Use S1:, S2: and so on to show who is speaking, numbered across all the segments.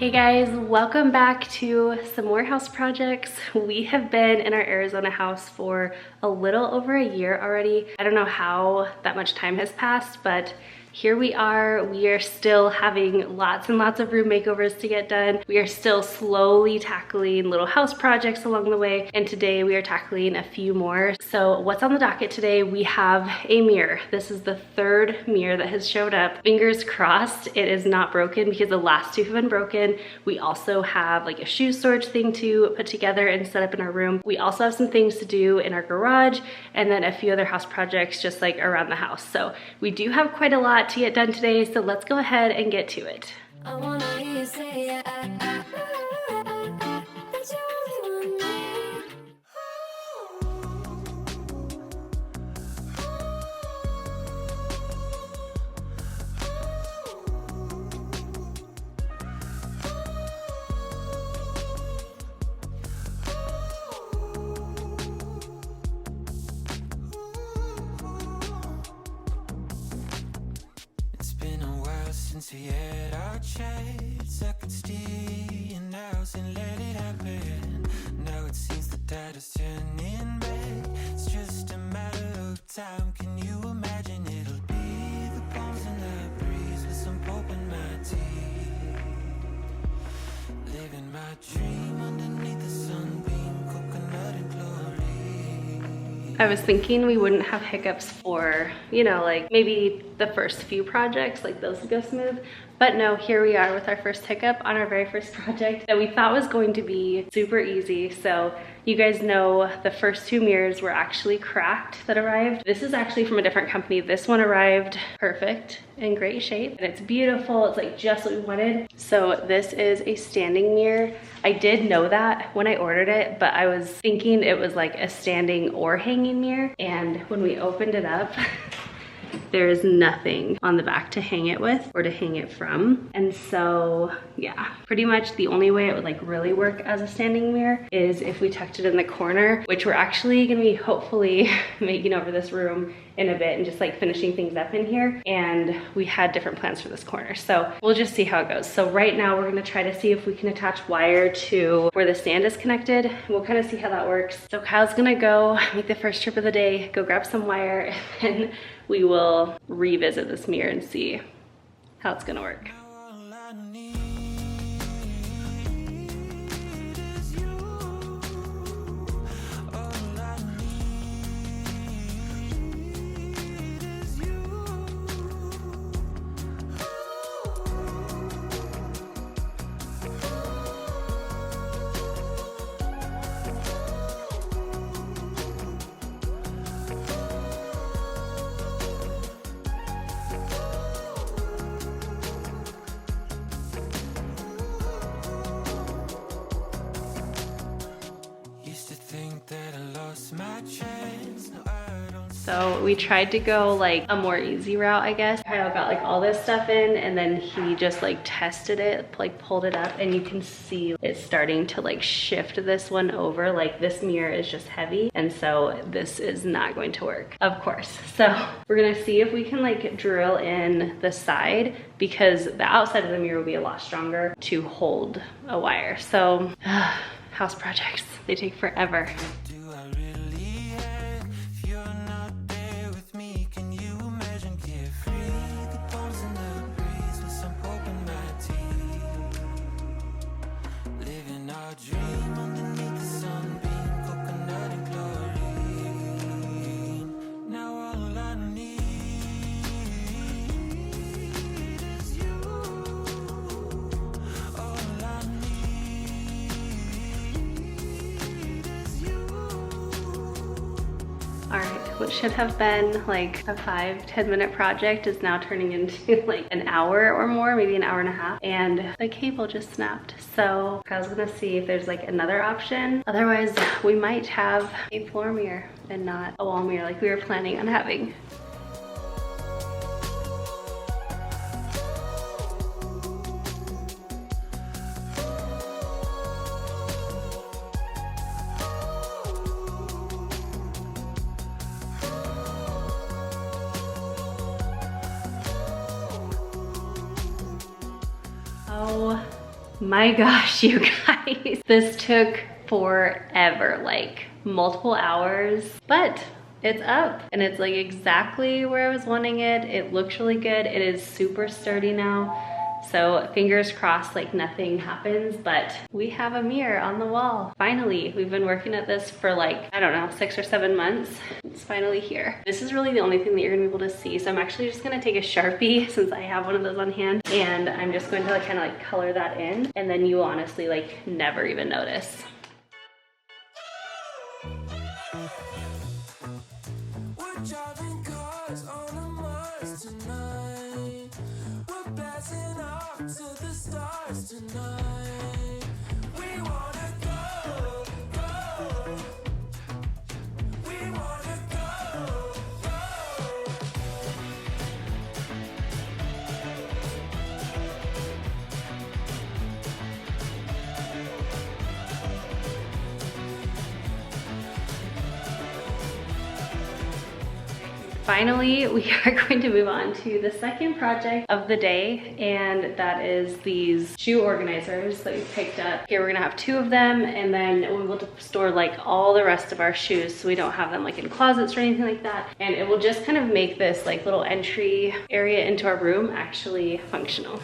S1: Hey guys, welcome back to some more house projects. We have been in our Arizona house for a little over a year already. I don't know how that much time has passed, but here we are. We are still having lots and lots of room makeovers to get done. We are still slowly tackling little house projects along the way, and today we are tackling a few more. So what's on the docket today? We have a mirror. This is the third mirror that has showed up. Fingers crossed it is not broken because the last two have been broken. We also have like a shoe storage thing to put together and set up in our room. We also have some things to do in our garage, and then a few other house projects just like around the house. So we do have quite a lot to get done today, so let's go ahead and get to it. I wanna hear you say that you only want me.
S2: Since we had our chance, I could stay in the house and let it happen. Now it seems the tide is turning back. It's just a matter of time. Can you imagine? It'll be the palms and the breeze with some pulp in my tea. Living my dream underneath the sunbeam, coconut and chlorine.
S1: I was thinking we wouldn't have hiccups for, you know, like maybe the first few projects, like those would go smooth. But no, here we are with our first hiccup on our very first project that we thought was going to be super easy. So you guys know the first two mirrors were actually cracked that arrived. This is actually from a different company. This one arrived perfect, in great shape, and it's beautiful. It's like just what we wanted. So this is a standing mirror. I did know that when I ordered it, but I was thinking it was like a standing or hanging mirror. And when we opened it up, there is nothing on the back to hang it with or to hang it from. And so yeah, pretty much the only way it would like really work as a standing mirror is if we tucked it in the corner, which we're actually gonna be hopefully making over this room in a bit and just like finishing things up in here. And we had different plans for this corner. So we'll just see how it goes. So right now we're gonna try to see if we can attach wire to where the stand is connected. We'll kind of see how that works. So Kyle's gonna go make the first trip of the day, go grab some wire, and then we will revisit this mirror and see how it's gonna work. So we tried to go like a more easy route, I guess. Kyle got like all this stuff in, and then he just like tested it, like pulled it up, and you can see it's starting to like shift this one over. Like this mirror is just heavy, and so this is not going to work, of course. So we're gonna see if we can like drill in the side, because the outside of the mirror will be a lot stronger to hold a wire. So house projects, they take forever. All right, what should have been like a 5-10 minute project is now turning into like an hour or more, maybe an hour and a half, and the cable just snapped. So I was gonna see if there's like another option. Otherwise, we might have a floor mirror and not a wall mirror like we were planning on having. My gosh, you guys. This took forever, like multiple hours, but it's up and it's like exactly where I was wanting it. It looks really good. It is super sturdy now. So fingers crossed, like nothing happens, but we have a mirror on the wall. Finally, we've been working at this for like, I don't know, 6 or 7 months. It's finally here. This is really the only thing that you're gonna be able to see. So I'm actually just gonna take a Sharpie since I have one of those on hand, and I'm just going to like kind of like color that in, and then you will honestly like never even notice.
S2: We're driving cars on a Mars tonight. We're blasting off to the stars tonight. We wanna go, go. We wanna go, go.
S1: Finally, we are going to move on to the second project of the day, and that is these shoe organizers that we picked up. Here we're gonna have 2 of them, and then we will store like all the rest of our shoes so we don't have them like in closets or anything like that. And it will just kind of make this like little entry area into our room actually functional.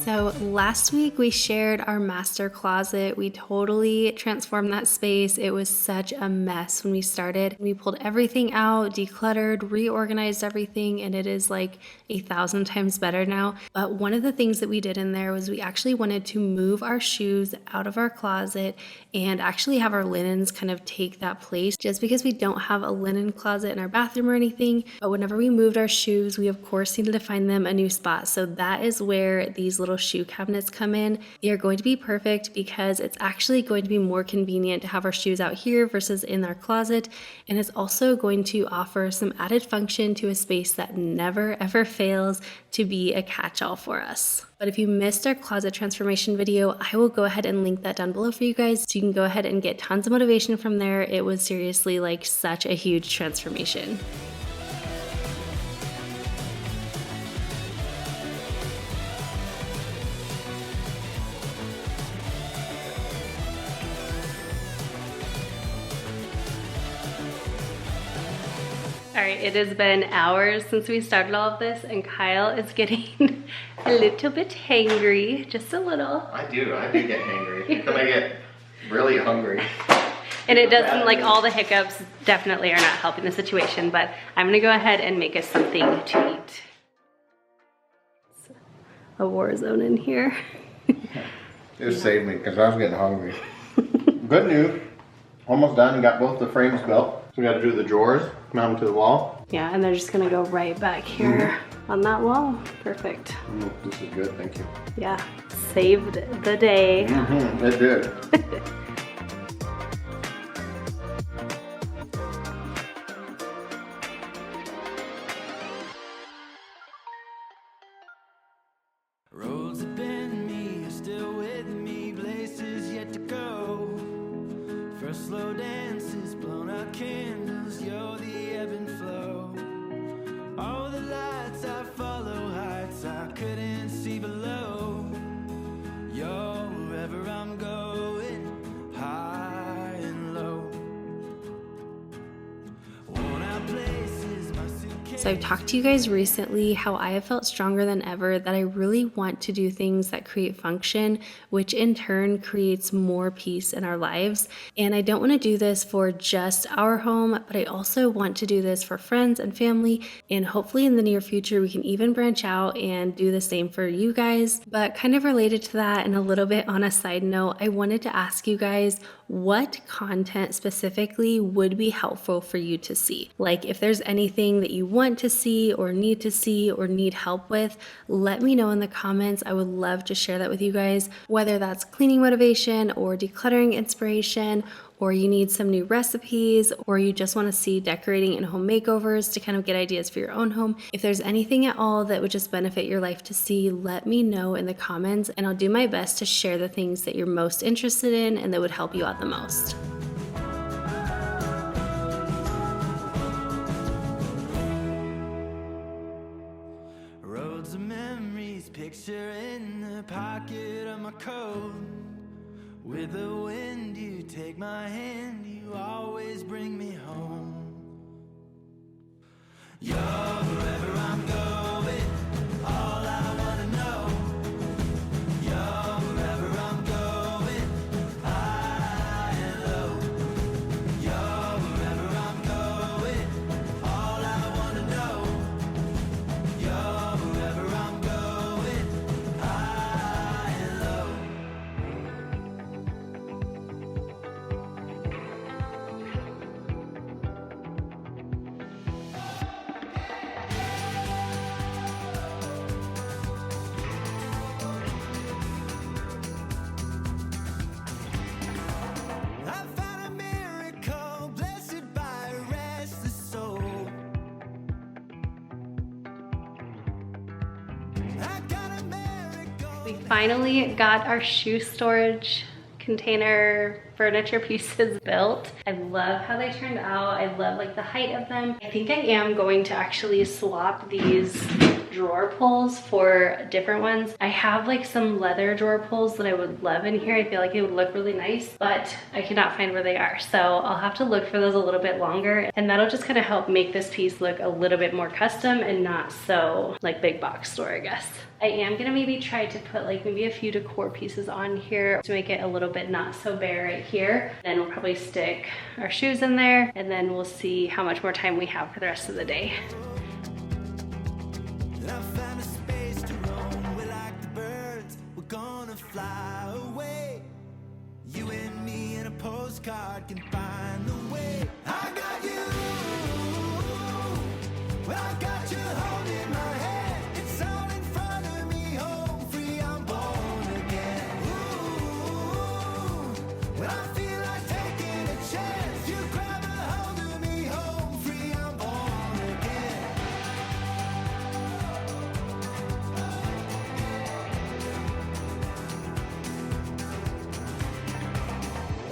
S1: So last week we shared our master closet. We totally transformed that space. It was such a mess when we started. We pulled everything out, decluttered, reorganized everything, and it is like 1,000 times better now. But one of the things that we did in there was we actually wanted to move our shoes out of our closet and actually have our linens kind of take that place, just because we don't have a linen closet in our bathroom or anything. But whenever we moved our shoes, we of course needed to find them a new spot. So that is where these little shoe cabinets come in. They are going to be perfect because it's actually going to be more convenient to have our shoes out here versus in our closet. And it's also going to offer some added function to a space that never ever fails to be a catch-all for us. But if you missed our closet transformation video, I will go ahead and link that down below for you guys so you can go ahead and get tons of motivation from there. It was seriously like such a huge transformation. All right, it has been hours since we started all of this, and Kyle is getting a little bit hangry, just a little.
S3: I do get hangry. I get really hungry.
S1: And it doesn't, like all the hiccups definitely are not helping the situation, but I'm gonna go ahead and make us something to eat. It's a war zone in here.
S3: It saved me because I was getting hungry. Good news, almost done. Got both the frames built. So we got to do the drawers, mount them to the wall.
S1: Yeah, and they're just gonna go right back here on that wall. Perfect.
S3: This is good, thank you.
S1: Yeah, saved the day.
S3: It did.
S2: Roads have been me, you're still with me, places yet to go. First slow dances, blown out candles, you're the ebb and flow. All the lights I follow, heights I couldn't see below. You're wherever I'm going, high and low. Worn out places, my suitcase.
S1: So I've talked to you guys recently how I have felt stronger than ever that I really want to do things that create function, which in turn creates more peace in our lives. And I don't want to do this for just our home, but I also want to do this for friends and family. And hopefully in the near future, we can even branch out and do the same for you guys. But kind of related to that and a little bit on a side note, I wanted to ask you guys what content specifically would be helpful for you to see. Like if there's anything that you want to see or need help with, let me know in the comments. I would love to share that with you guys, whether that's cleaning motivation or decluttering inspiration or you need some new recipes, or you just want to see decorating and home makeovers to kind of get ideas for your own home. If there's anything at all that would just benefit your life to see, let me know in the comments and I'll do my best to share the things that you're most interested in and that would help you out the most.
S2: Roads of memories, picture in the pocket of my coat. With the wind, you take my hand, you always bring me home. You're wherever I'm going, all I wanna know. You're wherever I'm going, high and low. You're wherever I'm going, all I wanna know. You're wherever I'm going, high and low. I found a miracle, blessed by a restless soul. I got a miracle.
S1: We finally got our shoe storage container furniture pieces built. I love how they turned out. I love like the height of them. I think I am going to actually swap these drawer pulls for different ones. I have like some leather drawer pulls that I would love in here. I feel like it would look really nice, but I cannot find where they are. So I'll have to look for those a little bit longer, and that'll just kind of help make this piece look a little bit more custom and not so like big box store, I guess. I am gonna maybe try to put like maybe a few decor pieces on here to make it a little bit not so bare right here. Then we'll probably stick our shoes in there, and then we'll see how much more time we have for the rest of the day.
S2: I found a space to roam. We're like the birds, we're gonna fly away. You and me in a postcard can find the way. I got you, well, I got you holding my hand. It's all in front of me, home free, I'm born again. Ooh, when I feel like taking a chance, you grab a hold of me, home free, I'm born again.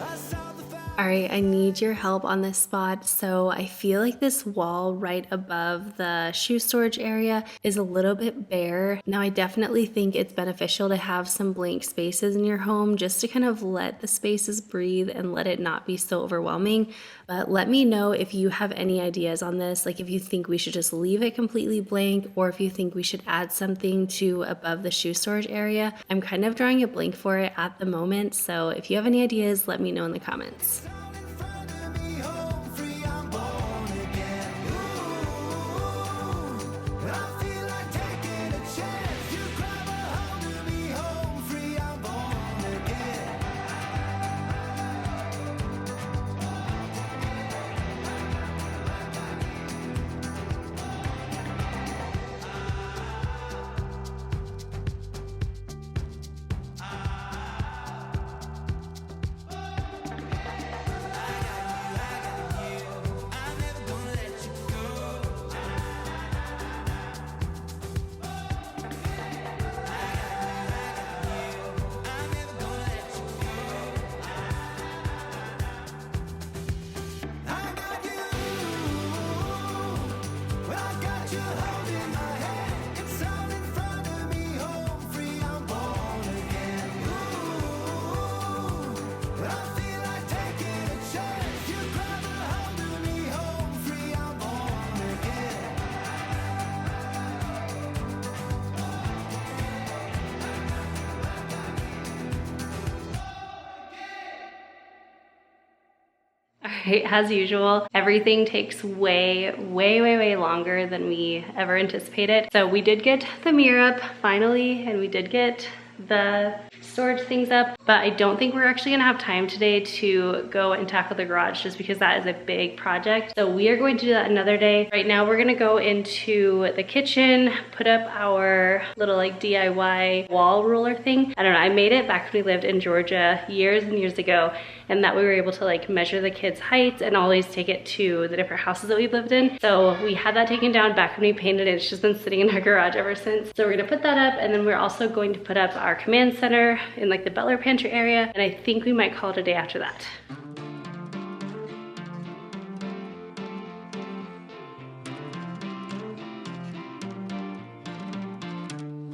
S2: I saw the fire.
S1: All right, I need your help on this spot. So I feel like this wall right above the shoe storage area is a little bit bare. Now I definitely think it's beneficial to have some blank spaces in your home just to kind of let the spaces breathe and let it not be so overwhelming. But let me know if you have any ideas on this, like if you think we should just leave it completely blank or if you think we should add something to above the shoe storage area. I'm kind of drawing a blank for it at the moment, so if you have any ideas, let me know in the comments.
S2: All in front of me, home free, I'm born again. Ooh, when I feel like taking a chance, you grab a hold of me, home free, I'm born again. I'm never gonna let you go. I'm never gonna let you go. I got you, well, I got you holding my hand. It's all in front of me, home free, I'm born again. Ooh, when I feel like taking a chance, you grab a hold of me, home free, I'm born again.
S1: All right, as usual, everything takes way longer than we ever anticipated. So we did get the mirror up finally, and we did get the storage things up, but I don't think we're actually gonna have time today to go and tackle the garage just because that is a big project. So we are going to do that another day. Right now we're gonna go into the kitchen, put up our little like DIY wall ruler thing. I don't know, I made it back when we lived in Georgia years and years ago, and that we were able to like measure the kids' heights and always take it to the different houses that we've lived in. So we had that taken down back when we painted it. It's just been sitting in our garage ever since. So we're gonna put that up, and then we're also going to put up our command center in like the butler pantry area, and I think we might call it a day after that.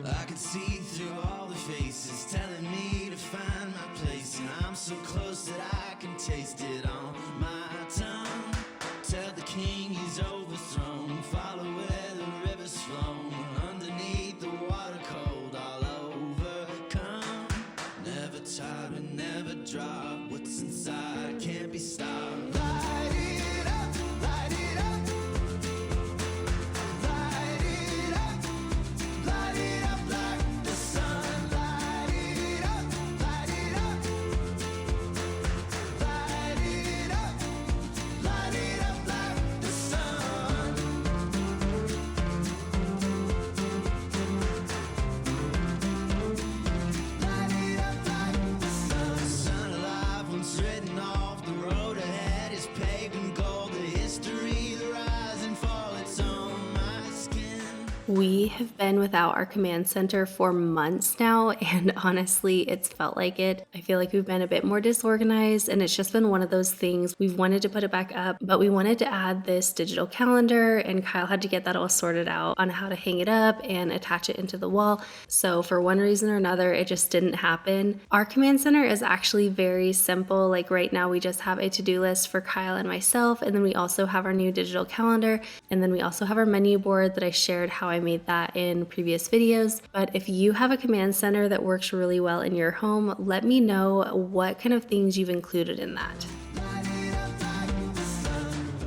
S2: I can see through all the faces telling me to find my place, and I'm so close that I can taste it on my tongue. Tell the king he's overthrown, follow where the river's flown, underneath the water cold, all overcome. Never tired and never drop, what's inside can't be stopped. Light it up, light it up. Light it up, light it up like the sun. Light it up, light it up. Light it up, light it up like the sun. Light it up like the sun. Sun alive, once written off the road ahead is paved in gold. The history, the rise and fall, it's on my skin.
S1: We have been without our command center for months now, and honestly, it's felt like it. I feel like we've been a bit more disorganized, and it's just been one of those things. We've wanted to put it back up, but we wanted to add this digital calendar, and Kyle had to get that all sorted out on how to hang it up and attach it into the wall. So for one reason or another, it just didn't happen. Our command center is actually very simple. Like right now, we just have a to-do list for Kyle and myself, and then we also have our new digital calendar, and then we also have our menu board that I shared how I made that in previous videos. But if you have a command center that works really well in your home, let me know what kind of things you've included in that.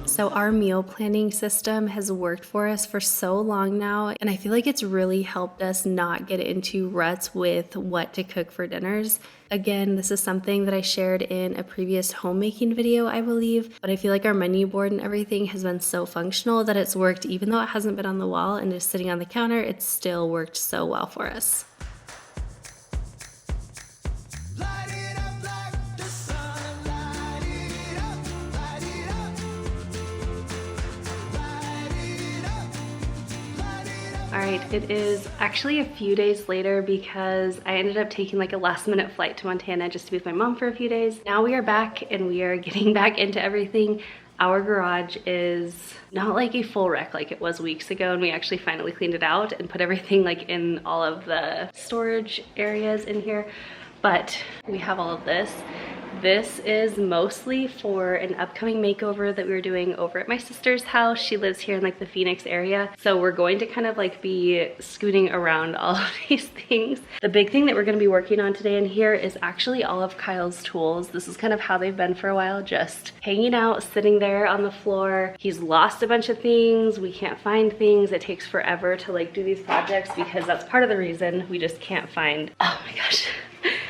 S1: So our meal planning system has worked for us for so long now, and I feel like it's really helped us not get into ruts with what to cook for dinners. Again, this is something that I shared in a previous homemaking video, I believe, but I feel like our menu board and everything has been so functional that it's worked. Even though it hasn't been on the wall and is sitting on the counter, it's still worked so well for us.
S2: Light it up like the sun. Light it up, light it up. Light it up, light it up.
S1: All right, it is actually a few days later because I ended up taking like a last minute flight to Montana just to be with my mom for a few days. Now we are back and we are getting back into everything. Our garage is not like a full wreck like it was weeks ago, and we actually finally cleaned it out and put everything like in all of the storage areas in here. But we have all of this. This is mostly for an upcoming makeover that we were doing over at my sister's house. She lives here in like the Phoenix area. So we're going to kind of like be scooting around all of these things. The big thing that we're gonna be working on today in here is actually all of Kyle's tools. This is kind of how they've been for a while, just hanging out, sitting there on the floor. He's lost a bunch of things. We can't find things. It takes forever to like do these projects because that's part of the reason we just can't find, oh my gosh.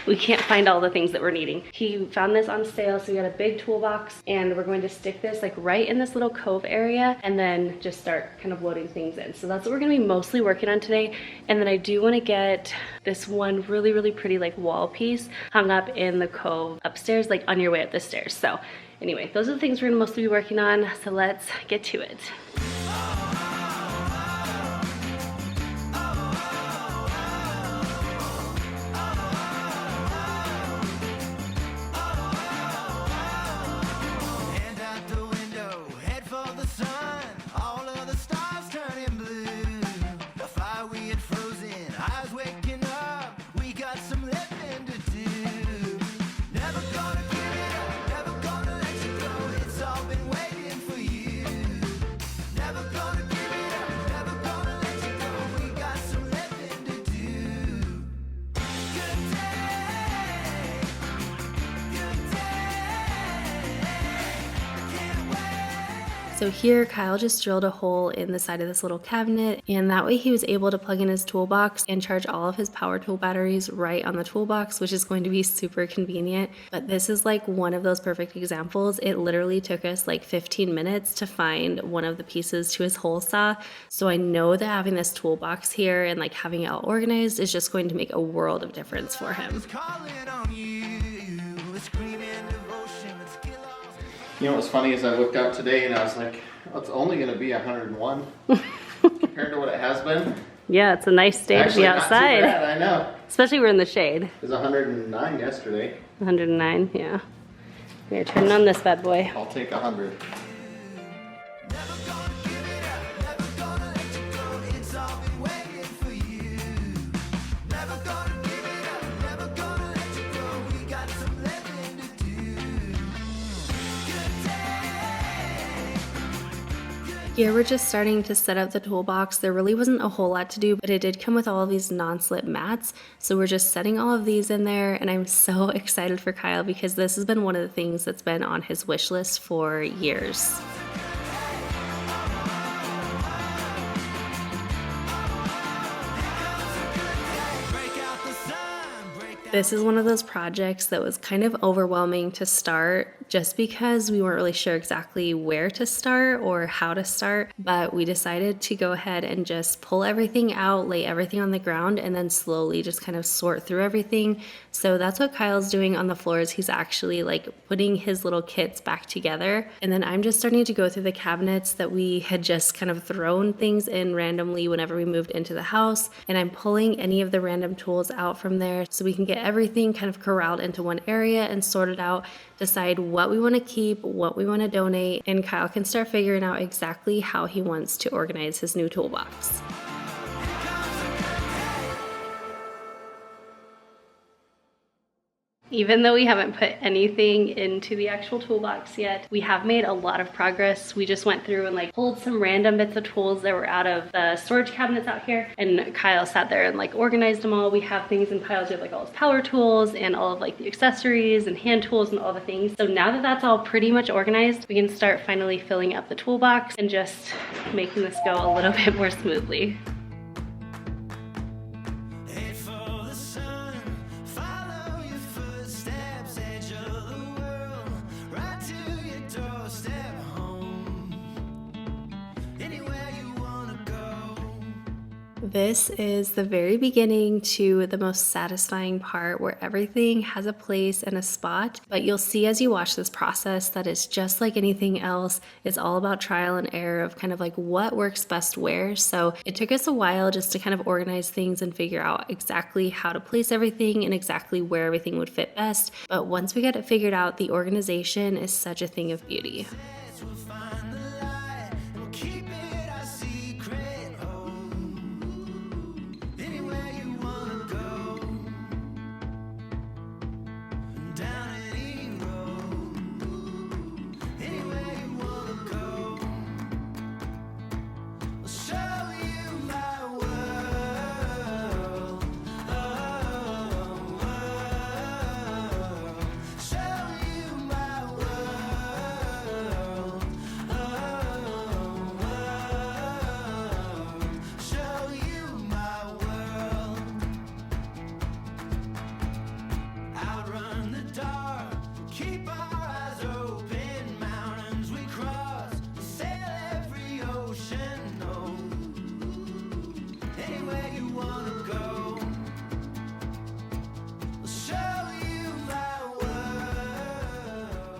S1: We can't find all the things that we're needing. He found this on sale, so we got a big toolbox, and we're going to stick this like right in this little cove area and then just start kind of loading things in. So that's what we're gonna be mostly working on today. And then I do wanna get this one really, really pretty like wall piece hung up in the cove upstairs, like on your way up the stairs. So anyway, those are the things we're gonna mostly be working on. So let's get to it. So here Kyle just drilled a hole in the side of this little cabinet, and that way he was able to plug in his toolbox and charge all of his power tool batteries right on the toolbox, which is going to be super convenient. But this is like one of those perfect examples. It literally took us like 15 minutes to find one of the pieces to his hole saw. So I know that having this toolbox here and like having it all organized is just going to make a world of difference for him.
S3: You know what's funny is I looked out today and I was like, oh, it's only going to be 101 compared to what it has been.
S1: Yeah, it's a nice day to be outside.
S3: Not too bad, I know.
S1: Especially we're in the shade.
S3: It was 109 yesterday.
S1: 109, yeah. We're turning on this bad boy.
S3: I'll take 100.
S1: Here we're just starting to set up the toolbox. There really wasn't a whole lot to do, but it did come with all of these non-slip mats. So we're just setting all of these in there, and I'm so excited for Kyle because this has been one of the things that's been on his wish list for years. This is one of those projects that was kind of overwhelming to start just because we weren't really sure exactly where to start or how to start, but we decided to go ahead and just pull everything out, lay everything on the ground, and then slowly just kind of sort through everything. So that's what Kyle's doing on the floors. He's actually like putting his little kits back together. And then I'm just starting to go through the cabinets that we had just kind of thrown things in randomly whenever we moved into the house. And I'm pulling any of the random tools out from there so we can get everything kind of corralled into one area and sorted out, decide what we want to keep, what we want to donate, and Kyle can start figuring out exactly how he wants to organize his new toolbox. Even though we haven't put anything into the actual toolbox yet, we have made a lot of progress. We just went through and like pulled some random bits of tools that were out of the storage cabinets out here, and Kyle sat there and like organized them all. We have things in piles. We have like all his power tools and all of like the accessories and hand tools and all the things. So now that that's all pretty much organized, we can start finally filling up the toolbox and just making this go a little bit more smoothly. This is the very beginning to the most satisfying part where everything has a place and a spot, but you'll see as you watch this process that it's just like anything else. It's all about trial and error of kind of like what works best where. So it took us a while just to kind of organize things and figure out exactly how to place everything and exactly where everything would fit best. But once we got it figured out, the organization is such a thing of beauty.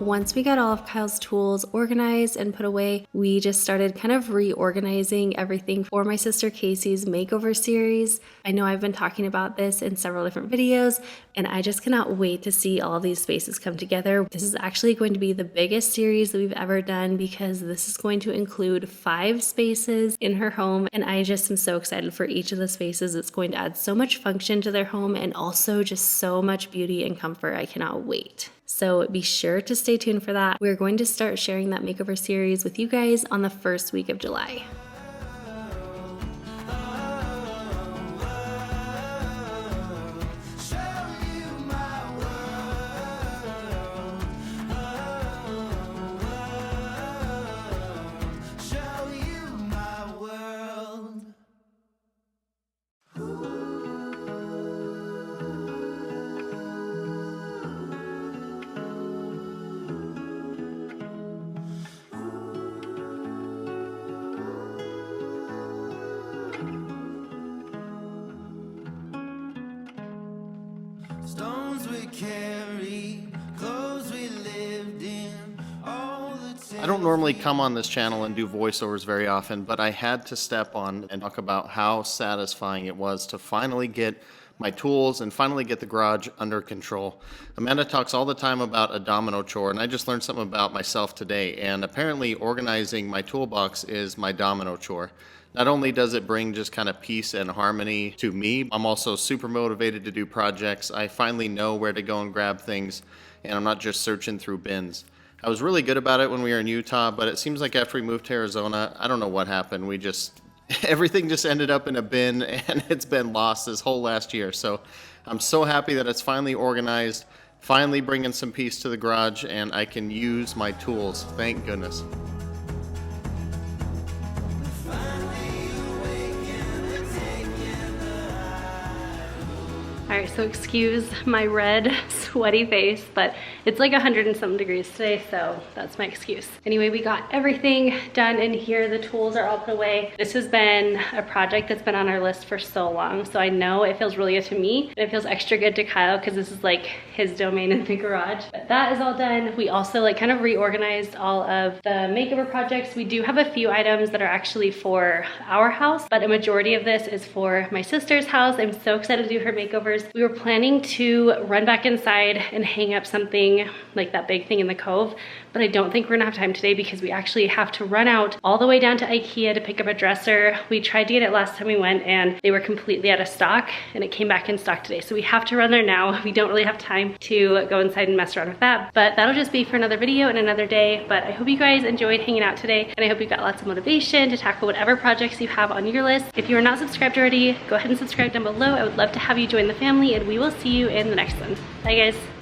S1: Once we got all of Kyle's tools organized and put away, we just started kind of reorganizing everything for my sister Casey's makeover series. I know I've been talking about this in several different videos, and I just cannot wait to see all these spaces come together. This is actually going to be the biggest series that we've ever done because this is going to include 5 spaces in her home, and I just am so excited for each of the spaces. It's going to add so much function to their home and also just so much beauty and comfort. I cannot wait. So be sure to stay tuned for that. We're going to start sharing that makeover series with you guys on the first week of July.
S2: stones we carry, clothes we lived in, all the
S3: I don't normally come on this channel and do voiceovers very often, but I had to step on and talk about how satisfying it was to finally get my tools and finally get the garage under control. Amanda talks all the time about a domino chore, and I just learned something about myself today, and apparently organizing my toolbox is my domino chore. Not only does it bring just kind of peace and harmony to me, I'm also super motivated to do projects. I finally know where to go and grab things, and I'm not just searching through bins. I was really good about it when we were in Utah, but it seems like after we moved to Arizona, I don't know what happened. Everything just ended up in a bin, and it's been lost this whole last year. So I'm so happy that it's finally organized, finally bringing some peace to the garage, and I can use my tools. Thank goodness.
S1: All right, so excuse my red, sweaty face, but it's like 100 and some degrees today, so that's my excuse. Anyway, we got everything done in here. The tools are all put away. This has been a project that's been on our list for so long, so I know it feels really good to me, and it feels extra good to Kyle because this is like his domain in the garage. But that is all done. We also like kind of reorganized all of the makeover projects. We do have a few items that are actually for our house, but a majority of this is for my sister's house. I'm so excited to do her makeovers. We were planning to run back inside and hang up something like that big thing in the cove, but I don't think we're gonna have time today because we actually have to run out all the way down to IKEA to pick up a dresser. We tried to get it last time we went and they were completely out of stock, and it came back in stock today. So we have to run there now. We don't really have time to go inside and mess around with that, but that'll just be for another video and another day. But I hope you guys enjoyed hanging out today, and I hope you got lots of motivation to tackle whatever projects you have on your list. If you are not subscribed already, go ahead and subscribe down below. I would love to have you join the family, and we will see you in the next one. Bye guys.